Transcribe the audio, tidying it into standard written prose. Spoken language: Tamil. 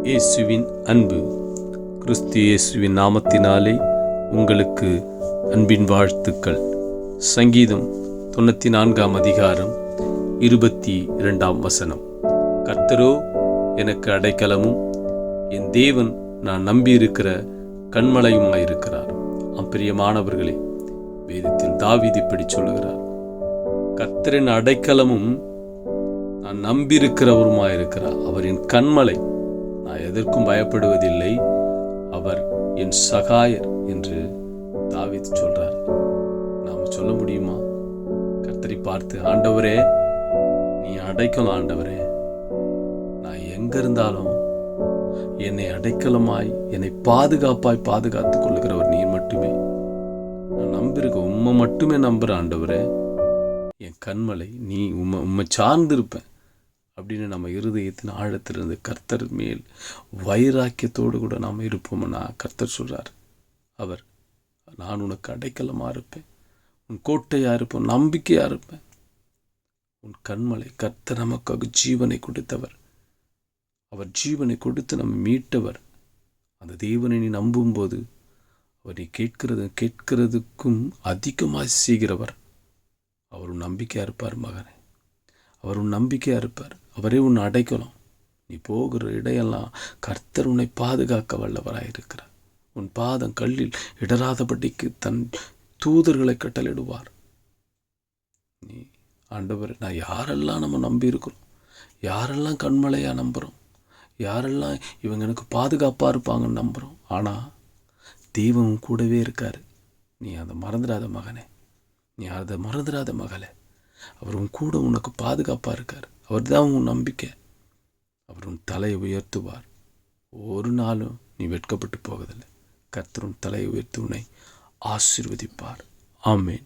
இயேசுவின் அன்பு. கிறிஸ்து இயேசுவின் நாமத்தினாலே உங்களுக்கு அன்பின் வாழ்த்துக்கள். சங்கீதம் 94 அதிகாரம் 22 கர்த்தரோ எனக்கு அடைக்கலமும் என் தேவன் நான் நம்பியிருக்கிற கன்மலையுமாயிருக்கிறார். பிரியமானவர்களே, வேதத்தில் தாவீது இப்படி சொல்லுகிறார், கர்த்தரின் அடைக்கலமும் நான் நம்பியிருக்கிறவருமாயிருக்கிறார். அவர் என் கன்மலை, நான் எதற்கும் பயப்படுவதில்லை, அவர் என் சகாயர் என்று தாவீது சொல்றார். நாம சொல்ல முடியுமா? கர்த்தரை பார்த்து, ஆண்டவரே நீ அடைக்கலம், ஆண்டவரே நான் எங்க இருந்தாலும் என்னை அடைக்கலமாய் என்னை பாதுகாப்பாய் பாதுகாத்துக் கொள்ளுகிறவர் நீர் மட்டுமே. நான் நம்பியிருக்க உம்மை மட்டுமே நம்புறேன் ஆண்டவரே, என் கண்மலை, நீ உம்மை சார்ந்திருப்பேன் அப்படின்னு நம்ம இருதயத்தின் ஆழத்திலிருந்து கர்த்தர் மேல் வைராக்கியத்தோடு கூட நாம் இருப்போம்னா கர்த்தர் சொல்றார், அவர் நான் உனக்கு அடைக்கலமாக இருப்பேன், உன் கோட்டையாக இருப்பேன், நம்பிக்கையாக இருப்பேன், உன் கண்மலை. கர்த்தர் நமக்காக ஜீவனை கொடுத்தவர், அவர் ஜீவனை கொடுத்து நம்ம மீட்டவர். அந்த தேவனை நீ நம்பும்போது அவர் நீ கேட்கிறதுக்கும் அதிகமாக செய்கிறவர். அவர் உன் நம்பிக்கையாக இருப்பார் மகனே, அவர் உன் நம்பிக்கையாக இருப்பார். அவரே உன் அடைக்கலம். நீ போகிற இடையெல்லாம் கர்த்தர் உன்னை பாதுகாக்க வல்லவராயிருக்கிறார். உன் பாதம் கல்லில் இடராதபடிக்கு தன் தூதர்களை கட்டளிடுவார். நீ ஆண்டவர், நான் யாரெல்லாம் நம்ம நம்பி இருக்கிறோம், யாரெல்லாம் கண்மலையா நம்புகிறோம், யாரெல்லாம் இவங்க எனக்கு பாதுகாப்பாக இருப்பாங்கன்னு நம்புகிறோம். ஆனால் தெய்வம் கூடவே இருக்கார். நீ அதை மறந்துடாத மகனே, நீ அதை மறந்துடாத மகளே. அவர் உன் கூட உனக்கு பாதுகாப்பாக இருக்கார். அவர் தான் உன் நம்பிக்கை. அவர் உன் தலையை உயர்த்துவார். ஒரு நாளும் நீ வெட்கப்பட்டு போவதில்லை. கர்த்தர் உன் தலையை உயர்த்தி உன்னை ஆசீர்வதிப்பார். ஆமென்.